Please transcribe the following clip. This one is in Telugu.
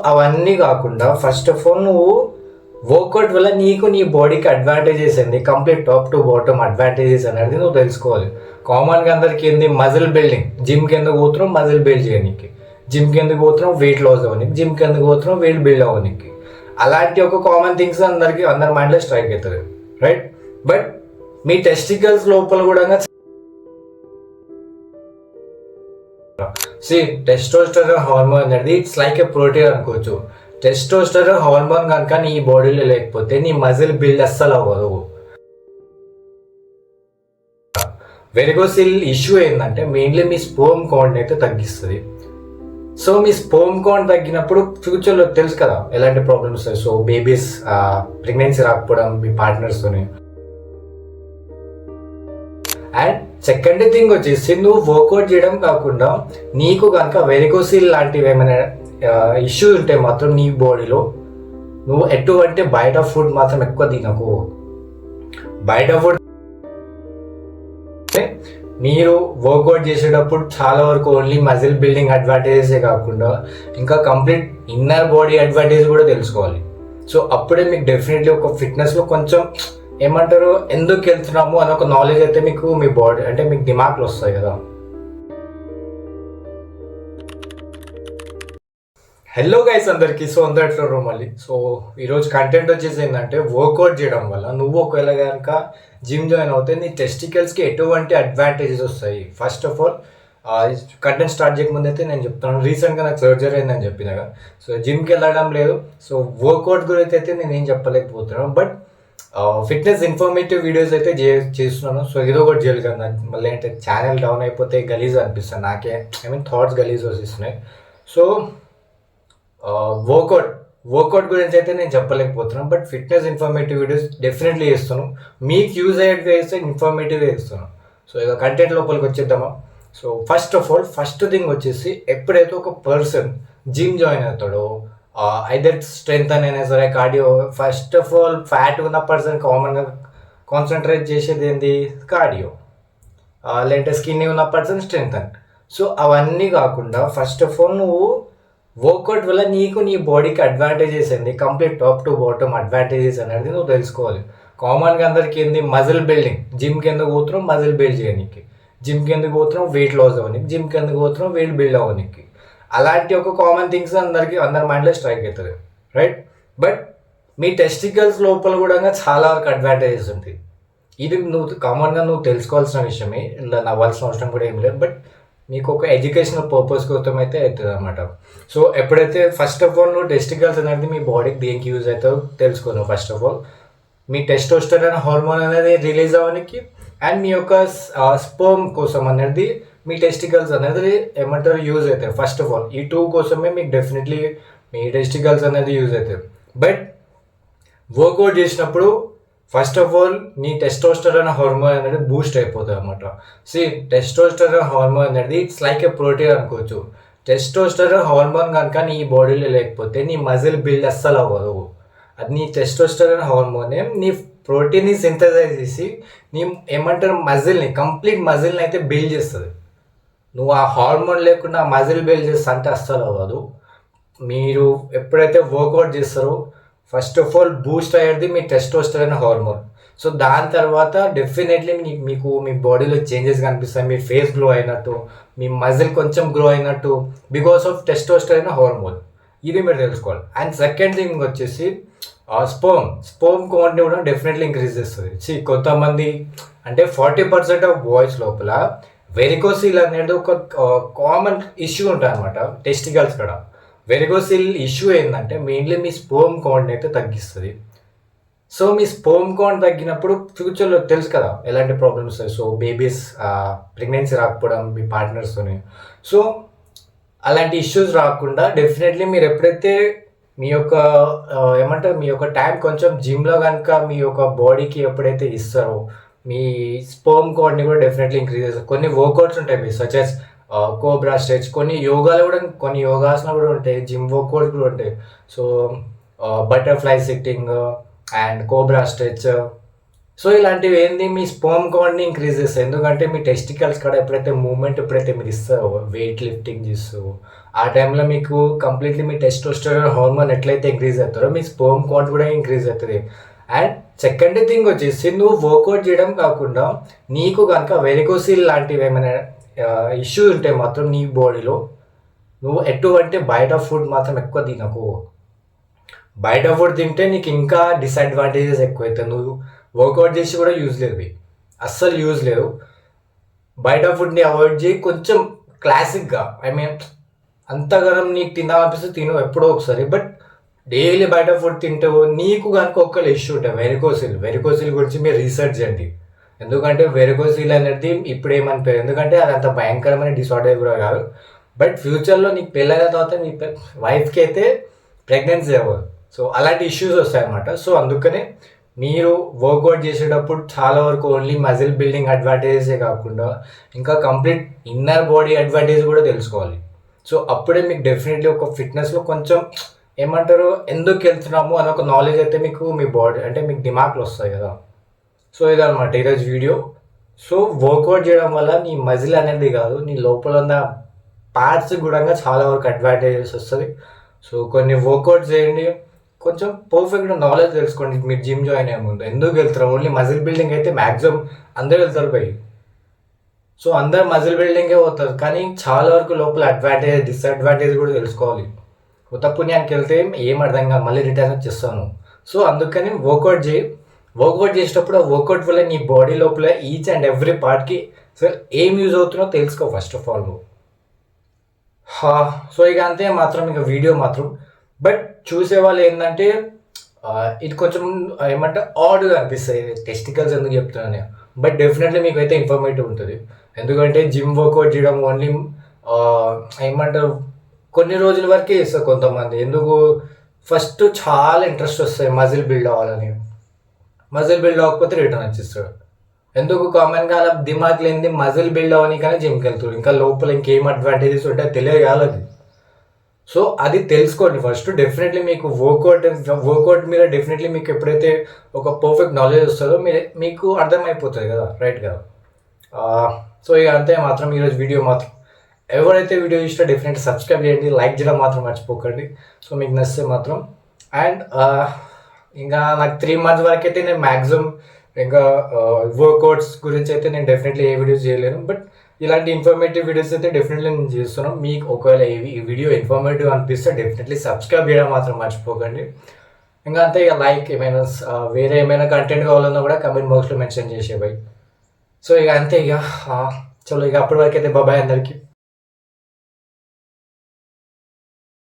అవన్నీ కాకుండా ఫస్ట్ ఆఫ్ ఆల్ నువ్వు వర్కౌట్ వల్ల నీకు నీ బాడీకి అడ్వాంటేజెస్ ఏంది, complete top to bottom advantages అనేది నువ్వు తెలుసుకోవాలి. కామన్గా అందరికి ఏంది, మజిల్ బిల్డింగ్. జిమ్కి ఎందుకు పోతున్నావు? మజిల్ బిల్డ్ చేయడానికి. జిమ్కి ఎందుకు పోతున్నావు? వెయిట్ లాస్ అవ్వడానికి. జిమ్కి ఎందుకు పోతున్నావు? వెయిట్ బిల్డ్ అవ్వడానికి. అలాంటి ఒక కామన్ థింగ్స్ అందరి మైండ్లో స్ట్రైక్ అవుతుంది, రైట్? బట్ మీ టెస్టికల్స్ లోపల కూడా టెస్టోస్టెరాన్ హార్మోన్ అనేది ఇట్స్ లైక్ ఏ ప్రోటీన్ అనుకోవచ్చు. టెస్టోస్టెరాన్ హార్మోన్ కనుక నీ బాడీలో లేకపోతే నీ మజిల్ బిల్డ్ అస్సలు అవ్వదు. వెరికోసిల్ ఇష్యూ ఏంటంటే మెయిన్లీ మీ స్పోమ్ కౌంట్ అయితే తగ్గిస్తుంది. సో మీ స్పోమ్ కౌంట్ తగ్గినప్పుడు ఫ్యూచర్లో తెలుసు కదా ఎలాంటి ప్రాబ్లమ్స్ వస్తాయి. సో బేబీస్, ప్రెగ్నెన్సీ రాకపోవడం మీ పార్ట్నర్స్తోని. అండ్ సెకండ్ థింగ్ వచ్చేసి నువ్వు వర్కౌట్ చేయడం కాకుండా నీకు కనుక వెరికోసిల్ లాంటివి ఏమైనా ఇష్యూస్ ఉంటే మాత్రం నీ బాడీలో నువ్వు ఎటువంటి బయట ఫుడ్ మాత్రం ఎక్కువ తినకు. బయట ఫుడ్ మీరు వర్కౌట్ చేసేటప్పుడు చాలా వరకు ఓన్లీ మజిల్ బిల్డింగ్ అడ్వాంటేజెసే కాకుండా ఇంకా కంప్లీట్ ఇన్నర్ బాడీ అడ్వాంటేజ్ కూడా తెలుసుకోవాలి. సో అప్పుడే మీకు డెఫినెట్లీ ఒక ఫిట్నెస్లో కొంచెం ఏమంటారు ఎందుకు వెళ్తున్నాము అని ఒక నాలెడ్జ్ అయితే మీకు మీ బాడీ అంటే మీకు దిమాగ్లో వస్తాయి కదా. హలో గైస్ అందరికి. సో అందరిలో మళ్ళీ ఈరోజు కంటెంట్ వచ్చేసి ఏంటంటే వర్కౌట్ చేయడం వల్ల నువ్వు ఒకవేళ కనుక జిమ్ జాయిన్ అవుతే నీ టెస్టికల్స్కి ఎటువంటి అడ్వాంటేజెస్ వస్తాయి. First of all content start చేయకముందు అయితే నేను చెప్తాను, రీసెంట్గా నాకు సర్జరీ అయిందని చెప్పినాగా. సో జిమ్కి వెళ్ళడం లేదు. సో వర్కౌట్ గురించి అయితే నేను ఏం చెప్పలేకపోతున్నాను. బట్ ఫిట్నెస్ ఇన్ఫర్మేటివ్ వీడియోస్ అయితే చేస్తున్నాను. సో ఏదో ఒకటి చేయాలి కదా, మళ్ళీ అంటే ఛానల్ డౌన్ అయిపోతే గలీజ్ అనిపిస్తుంది నాకే. థాట్స్ గలీజ్ వస్తున్నాయి. సో వర్కౌట్ గురించి అయితే నేను చెప్పలేకపోతున్నాను. But fitness informative videos definitely చేస్తాను. మీకు యూజ్ అయ్యేటివి వేస్తే ఇన్ఫర్మేటివ్ చేస్తాను. సో ఇక కంటెంట్ లోపలికి వచ్చేద్దామా. So first of all first thing వచ్చేసి ఎప్పుడైతే ఒక పర్సన్ జిమ్ జాయిన్ అవుతాడో ఐదర్ స్ట్రెంత్ అయినా సరే cardio, first of all fat ఉన్న పర్సన్ కామన్గా కాన్సన్ట్రేట్ చేసేది ఏంది, కార్డియో. లేదంటే స్కిన్ ఉన్న పర్సన్ స్ట్రెంత్. సో అవన్నీ కాకుండా ఫస్ట్ ఆఫ్ ఆల్ నువ్వు వర్కౌట్ వల్ల నీకు నీ బాడీకి అడ్వాంటేజెస్ ఏంది, complete top to bottom advantages అనేది నువ్వు తెలుసుకోవాలి. కామన్గా అందరికి ఏంది, మజిల్ బిల్డింగ్. జిమ్కి ఎందుకు పోతున్నావు? మజిల్ బిల్డ్ చేయడానికి. జిమ్కి ఎందుకు పోతున్నావు? వెయిట్ లాస్ అవ్వడానికి. జిమ్కి ఎందుకు పోతున్నావు? వెయిట్ బిల్డ్ అవ్వడానికి. అలాంటి ఒక కామన్ థింగ్స్ అందరి మైండ్లో స్ట్రైక్ అవుతుంది, రైట్? బట్ మీ టెస్టికల్స్ లోపల కూడా చాలా వరకు అడ్వాంటేజెస్ ఉంటాయి. ఇది కామన్గా నువ్వు తెలుసుకోవాల్సిన విషయమే, ఇలా నవ్వాల్సిన అవసరం కూడా ఏం లేదు. బట్ మీకు ఒక ఎడ్యుకేషనల్ పర్పస్ కోసం అయితే అవుతుంది అనమాట. సో ఎప్పుడైతే ఫస్ట్ ఆఫ్ ఆల్ నువ్వు టెస్టికల్స్ అనేది మీ బాడీకి దేనికి యూజ్ అవుతుందో తెలుసుకోను. ఫస్ట్ ఆఫ్ ఆల్ మీ టెస్టోస్టెరాన్ హార్మోన్ అనేది రిలీజ్ అవ్వడానికి అండ్ మీ యొక్క స్పర్మ్ కోసం అనేది మీ టెస్టికల్స్ అనేది యూజ్ అవుతాయి. ఫస్ట్ ఆఫ్ ఆల్ ఈ టూ కోసమే మీకు డెఫినెట్లీ మీ టెస్టికల్స్ అనేది యూజ్ అవుతాయి. బట్ వర్కౌట్ చేసినప్పుడు ఫస్ట్ ఆఫ్ ఆల్ నీ టెస్టోస్టెరాన్ హార్మోన్ అనేది బూస్ట్ అయిపోతుంది అనమాట. టెస్టోస్టెరాన్ హార్మోన్ అనేది ఇట్స్ లైక్ ఏ ప్రోటీన్ అనుకోవచ్చు. టెస్టోస్టెరాన్ హార్మోన్ కనుక నీ బాడీలో లేకపోతే నీ మజిల్ బిల్డ్ అస్సలు అవ్వదు. అది నీ టెస్టోస్టెరాన్ హార్మోనే నీ ప్రోటీన్ని సింథసైజ్ చేసి నీ మజిల్ని కంప్లీట్ మజిల్ని అయితే బిల్డ్ చేస్తుంది. నువ్వు ఆ హార్మోన్ లేకుండా మజిల్ బిల్డ్ చేస్తా అంటే అస్సలు అవ్వదు. మీరు ఎప్పుడైతే వర్కౌట్ చేస్తారో ఫస్ట్ ఆఫ్ ఆల్ బూస్ట్ అయ్యేది మీ టెస్టోస్టెరాన్ హార్మోన్. సో దాని తర్వాత డెఫినెట్లీ మీకు మీ బాడీలో చేంజెస్ కనిపిస్తాయి. మీ ఫేస్ గ్లో అయినట్టు, మీ మజిల్ కొంచెం గ్రో అయినట్టు బికాస్ ఆఫ్ టెస్టోస్టెరాన్ హార్మోన్. ఇది మీరు తెలుసుకోవాలి. అండ్ సెకండ్ థింగ్ వచ్చేసి స్పర్మ్ కౌంట్ని కూడా డెఫినెట్లీ ఇంక్రీజ్ చేస్తుంది. కొంతమంది అంటే 40% ఆఫ్ బాయ్స్ లోపల వెరికోసిల్ అనేది ఒక కామన్ ఇష్యూ ఉంటుంది అనమాట టెస్టికల్స్ కూడా. వెరికోసిల్ ఇష్యూ ఏంటంటే మెయిన్లీ మీ స్పర్మ్ కౌంట్ని అయితే తగ్గిస్తుంది. సో మీ స్పర్మ్ కౌంట్ తగ్గినప్పుడు ఫ్యూచర్లో తెలుసు కదా ఎలాంటి ప్రాబ్లమ్స్ వస్తాయి. సో బేబీస్, ప్రెగ్నెన్సీ రాకపోవడం మీ పార్ట్నర్స్తోని. సో అలాంటి ఇష్యూస్ రాకుండా డెఫినెట్లీ మీరు ఎప్పుడైతే మీ యొక్క మీ యొక్క టైం కొంచెం జిమ్లో కనుక మీ యొక్క బాడీకి ఎప్పుడైతే ఇస్తారో మీ స్పర్మ్ కౌంట్ని కూడా డెఫినెట్లీ ఇంక్రీజ్ చేస్తారు. కొన్ని వర్కౌట్స్ ఉంటాయి me such as cobra stretch, కొన్ని యోగాసనాలు కూడా ఉంటాయి, జిమ్ వర్కౌట్స్ కూడా ఉంటాయి. So butterfly sitting and cobra stretch. So ఇలాంటివి ఏంది మీ స్పర్మ్ కౌంట్ని ఇంక్రీజ్ చేస్తాయి. ఎందుకంటే మీ టెస్టికల్స్ కూడా ఎప్పుడైతే మూమెంట్ మీరు ఇస్తారో వెయిట్ లిఫ్టింగ్ చేస్తూ ఆ టైంలో మీకు కంప్లీట్లీ మీ టెస్టోస్టెరాన్ హార్మోన్ ఎట్లయితే ఇంక్రీజ్ అవుతారో మీ స్పర్మ్ కౌంట్ కూడా ఇంక్రీజ్ అవుతుంది. అండ్ సెకండ్ థింగ్ వచ్చేసి నువ్వు వర్కౌట్ చేయడం కాకుండా నీకు కనుక వెరికోసిల్ లాంటివి ఏమైనా ఇష్యూస్ ఉంటే మాత్రం నీ బాడీలో నువ్వు ఎటువంటి బయట ఫుడ్ మాత్రం ఎక్కువ తినకు. బయట ఫుడ్ తింటే నీకు ఇంకా డిసడ్వాంటేజెస్ ఎక్కువైతాయి. నువ్వు వర్కౌట్ చేసి కూడా యూజ్ లేదు, అస్సలు యూజ్ లేదు. బయట ఫుడ్ని అవాయిడ్ చేయి కొంచెం క్లాసిక్గా. ఐ మీన్ అంతగానం నీకు తినాలనిపిస్తే తిను ఎప్పుడో ఒకసారి, బట్ డైలీ బయట ఫుడ్ తింటే నీకు కనుక ఒక్కళ్ళు ఇష్యూ ఉంటాయి వెరికోసిల్ గురించి మీరు రీసెర్చ్ చేయండి. ఎందుకంటే వెరికోసిల్ అనేది ఇప్పుడు ఏమనిపోయారు, ఎందుకంటే అది అంత భయంకరమైన డిసార్డర్ కూడా కాదు. బట్ ఫ్యూచర్లో నీకు పెళ్ళైన తర్వాత నీ వైఫ్కి అయితే ప్రెగ్నెన్సీ అవ్వదు. సో అలాంటి ఇష్యూస్ వస్తాయన్నమాట. సో అందుకనే మీరు వర్కౌట్ చేసేటప్పుడు చాలా వరకు ఓన్లీ మజిల్ బిల్డింగ్ అడ్వాంటేజెసే కాకుండా ఇంకా కంప్లీట్ ఇన్నర్ బాడీ అడ్వాంటేజ్ కూడా తెలుసుకోవాలి. సో అప్పుడే మీకు డెఫినెట్లీ ఒక ఫిట్నెస్లో కొంచెం ఏమంటారు ఎందుకు వెళ్తున్నాము అని ఒక నాలెడ్జ్ అయితే మీకు మీ బాడీ అంటే మీకు దిమాగ్లో వస్తాయి కదా. సో ఇదనమాట ఈరోజు వీడియో. సో వర్కౌట్ చేయడం వల్ల నీ మజిల్ అనేది కాదు, నీ లోపల ఉన్న పార్ట్స్ కూడా చాలా వరకు అడ్వాంటేజెస్ వస్తుంది. సో కొన్ని వర్కౌట్ చేయండి, కొంచెం పర్ఫెక్ట్గా నాలెడ్జ్ తెలుసుకోండి. మీరు జిమ్ జాయిన్ అయ్యే ముందు ఎందుకు వెళ్తారు, ఓన్లీ మజిల్ బిల్డింగ్ అయితే మ్యాక్సిమం అందరూ వెళ్తారు పోయి. సో అందరు మజిల్ బిల్డింగే పోతారు, కానీ చాలా వరకు లోపల అడ్వాంటేజ్ డిసడ్వాంటేజ్ కూడా తెలుసుకోవాలి. ఉత్తపుణ్యానికి వెళ్తే ఏం అర్థం కాదు, మళ్ళీ రిటర్న్ వచ్చేస్తాను. సో అందుకని వర్కౌట్ చేయి. వర్కౌట్ చేసేటప్పుడు ఆ వర్కౌట్ వల్ల నీ బాడీ లోపల ఈచ్ అండ్ ఎవ్రీ పార్ట్కి సో ఏం యూజ్ అవుతుందో తెలుసుకో ఫస్ట్ ఆఫ్ ఆల్. సో ఇక అంతే మాత్రం, ఇక వీడియో మాత్రం. బట్ చూసేవాళ్ళు ఏంటంటే ఇది కొంచెం ఏమంటే ఆడ్గా అనిపిస్తుంది, టెస్టికల్స్ ఎందుకు చెప్తున్నాను. బట్ డెఫినెట్లీ మీకు అయితే ఇన్ఫర్మేటివ్ ఉంటుంది. ఎందుకంటే జిమ్ వర్కౌట్ చేయడం ఓన్లీ ఏమంటారు కొన్ని రోజుల వరకే చేస్తారు కొంతమంది. ఎందుకు ఫస్ట్ చాలా ఇంట్రెస్ట్ వస్తాయి మజిల్ బిల్డ్ అవ్వాలని, మజిల్ బిల్డ్ అవ్వకపోతే రిటర్న్ వచ్చేస్తాడు. ఎందుకు కామన్గా అలా దిమాగ్ లేనిది మజిల్ బిల్డ్ అవ్వని కానీ జిమ్కి వెళ్తాడు, ఇంకా లోపల ఇంకేం అడ్వాంటేజెస్ ఉంటాయో తెలియదు కాదు. సో అది తెలుసుకోండి ఫస్ట్. డెఫినెట్లీ మీకు వర్కౌట్ మీద డెఫినెట్లీ మీకు ఎప్పుడైతే ఒక పర్ఫెక్ట్ నాలెడ్జ్ వస్తుందో మీకు అర్థమైపోతుంది కదా, రైట్ కదా. సో ఇక అంతే మాత్రం ఈరోజు వీడియో మాత్రం. ఎవరైతే వీడియో ఇష్టం డెఫినెట్లీ సబ్స్క్రైబ్ చేయండి, లైక్ చేయడం మాత్రం మర్చిపోకండి. సో మీకు నచ్చితే మాత్రం. అండ్ ఇంకా నాకు 3 months వరకు అయితే నేను మ్యాక్సిమం ఇంకా వర్కౌట్స్ గురించి అయితే నేను డెఫినెట్లీ ఏ వీడియోస్ చేయలేను. బట్ ఇలాంటి ఇన్ఫర్మేటివ్ వీడియోస్ అయితే డెఫినెట్లీ నేను చేస్తున్నాను. మీకు ఒకవేళ ఈ వీడియో ఇన్ఫర్మేటివ్ అనిపిస్తే డెఫినెట్లీ సబ్స్క్రైబ్ చేయడం మాత్రం మర్చిపోకండి. ఇంకా అంతే, ఇక లైక్ ఏమైనా వేరే ఏమైనా కంటెంట్ కావాలన్నా కూడా కమెంట్ బాక్స్లో మెన్షన్ చేసేవాయి. సో ఇక అంతే, ఇక చలో ఇక అప్పటి వరకు అయితే బాబాయ్ అందరికీ.